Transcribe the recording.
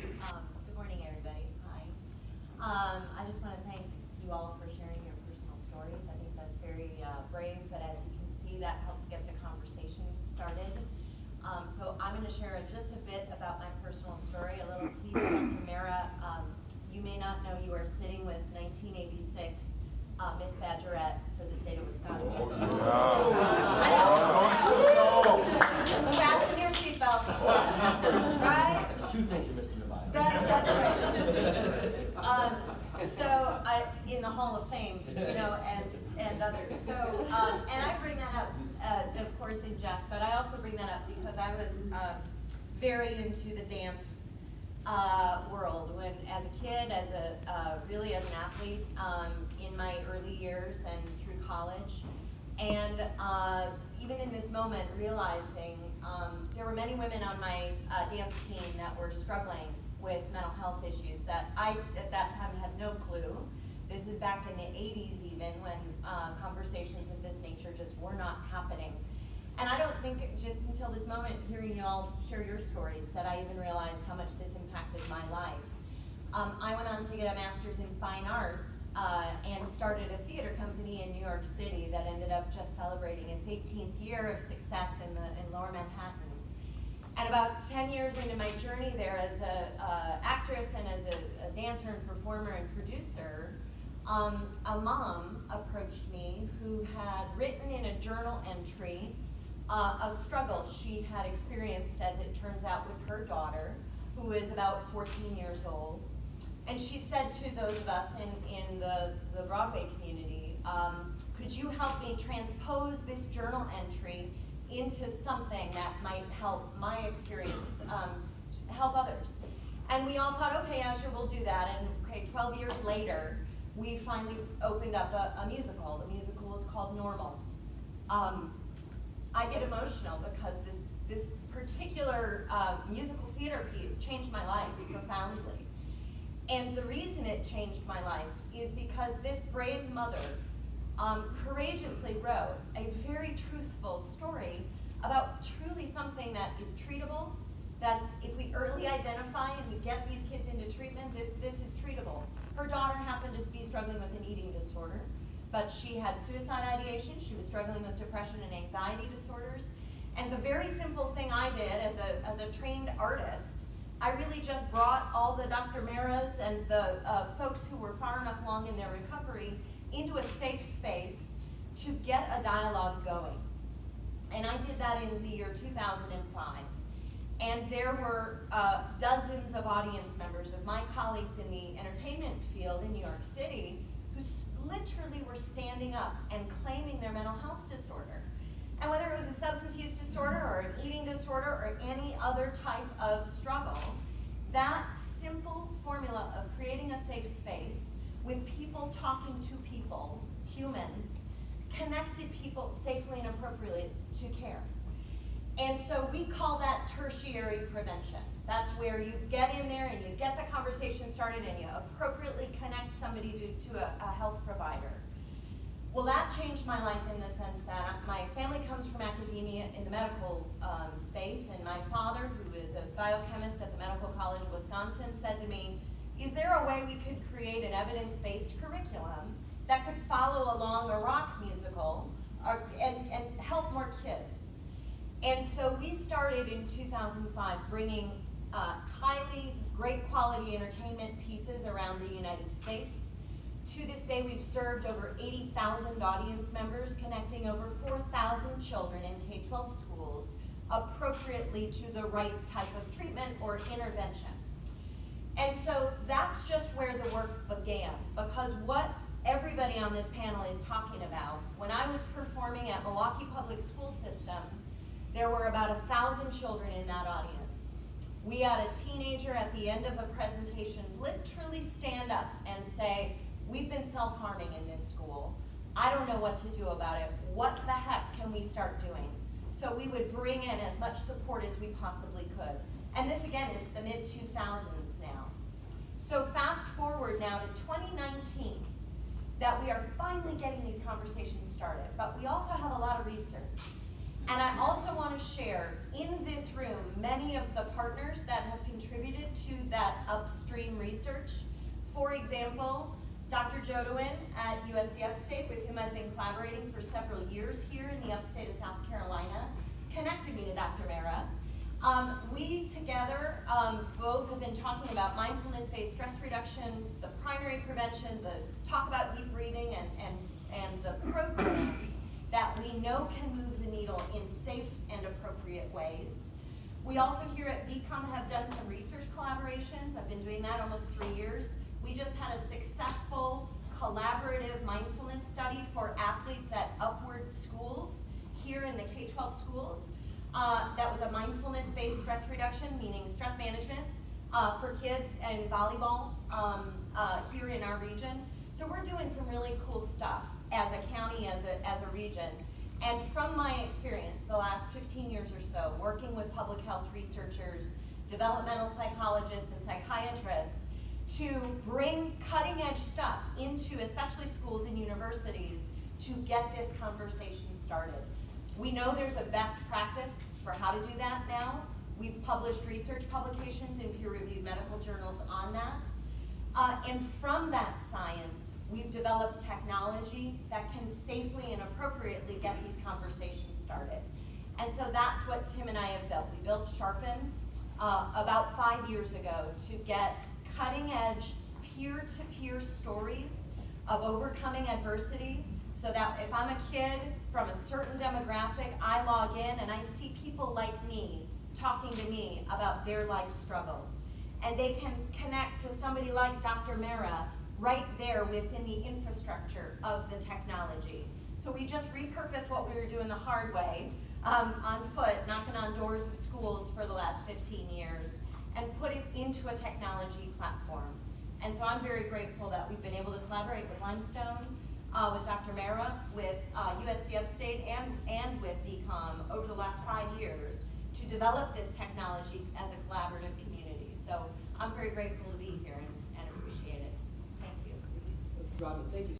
Good morning, everybody. Hi. I just want to thank you all for sharing your personal stories. I think that's very brave, but as you can see, that helps get the conversation started. So I'm going to share just a bit about my personal story, a little piece. Dr. Mara, you may not know you are sitting with 1986 Miss Badgerette for the state of Wisconsin. I know. Fasten your seatbelts. Right? There's two things you're missing in the Bible. That's right. So in the Hall of Fame, and others. So, and I bring that up, of course, in jest, but I also bring that up because I was very into the dance world when, as a kid, really as an athlete, in my early years and through college, and even in this moment, realizing there were many women on my dance team that were struggling with mental health issues that I, at that time, had no clue. This is back in the 80s even, when conversations of this nature just were not happening. And I don't think just until this moment, hearing you all share your stories, that I even realized how much this impacted my life. I went on to get a master's in fine arts and started a theater company in New York City that ended up just celebrating its 18th year of success in Lower Manhattan. And about 10 years into my journey there as an actress and as a dancer and performer and producer, a mom approached me who had written in a journal entry a struggle she had experienced, as it turns out, with her daughter, who is about 14 years old. And she said to those of us in the Broadway community, could you help me transpose this journal entry into something that might help my experience, help others? And we all thought, okay, Asher, we'll do that. And 12 years later, we finally opened up a musical. The musical was called Normal. I get emotional because this particular musical theater piece changed my life profoundly. And the reason it changed my life is because this brave mother courageously wrote a very truthful story about truly something that is treatable. That's, if we early identify and we get these kids into treatment, this is treatable. Her daughter happened to be struggling with an eating disorder, but she had suicide ideation. She was struggling with depression and anxiety disorders. And the very simple thing I did as a trained artist, I really just brought all the Dr. Maras and the folks who were far enough along in their recovery into a safe space to get a dialogue going. And I did that in the year 2005. And there were dozens of audience members of my colleagues in the entertainment field in New York City who literally were standing up and claiming their mental health disorder. And whether it was a substance use disorder or an eating disorder or any other type of struggle, that simple formula of creating a safe space with people talking to people, humans, connected people safely and appropriately to care. And so we call that tertiary prevention. That's where you get in there and you get the conversation started and you appropriately connect somebody to a health provider. Well, that changed my life in the sense that my family comes from academia in the medical space, and my father, who is a biochemist at the Medical College of Wisconsin, said to me, is there a way we could create an evidence-based curriculum that could follow along a rock musical and help more kids? And so we started in 2005 bringing highly great quality entertainment pieces around the United States. To this day, we've served over 80,000 audience members, connecting over 4,000 children in K-12 schools appropriately to the right type of treatment or intervention. And so that's just where the work began, because what everybody on this panel is talking about, when I was performing at Milwaukee Public School System, there were about 1,000 children in that audience. We had a teenager at the end of a presentation literally stand up and say, we've been self-harming in this school. I don't know what to do about it. What the heck can we start doing? So we would bring in as much support as we possibly could. And this, again, is the mid-2000s now. So fast forward now to 2019, that we are finally getting these conversations started. But we also have a lot of research. And I also want to share in this room many of the partners that have contributed to that upstream research. For example, Dr. Jodwin at USC Upstate, with whom I've been collaborating for several years here in the upstate of South Carolina, connected me to Dr. Mara. We together both have been talking about mindfulness-based stress reduction, the primary prevention, the talk about deep breathing, and the programs that we know can move the needle in safe and appropriate ways. We also here at VCOM have done some research collaborations. I've been doing that almost 3 years. We just had a successful collaborative mindfulness study for athletes at Upward schools here in the K-12 schools. That was a mindfulness-based stress reduction, meaning stress management for kids and volleyball here in our region. So we're doing some really cool stuff as a county, as a region. And from my experience, the last 15 years or so, working with public health researchers, developmental psychologists, and psychiatrists, to bring cutting-edge stuff into especially schools and universities to get this conversation started. We know there's a best practice for how to do that now. We've published research publications in peer-reviewed medical journals on that. And from that science, we've developed technology that can safely and appropriately get these conversations started. And so that's what Tim and I have built. We built Sharpen about 5 years ago to get cutting-edge peer-to-peer stories of overcoming adversity, so that if I'm a kid from a certain demographic, I log in and I see people like me talking to me about their life struggles. And they can connect to somebody like Dr. Mara right there within the infrastructure of the technology. So we just repurposed what we were doing the hard way, on foot, knocking on doors of schools for the last 15 years, and put it into a technology platform. And so I'm very grateful that we've been able to collaborate with Limestone, with Dr. Mara, with USC Upstate, and with VCOM over the last 5 years to develop this technology as a collaborative community. So I'm very grateful to be here and appreciate it. Thank you. Robyn, thank you.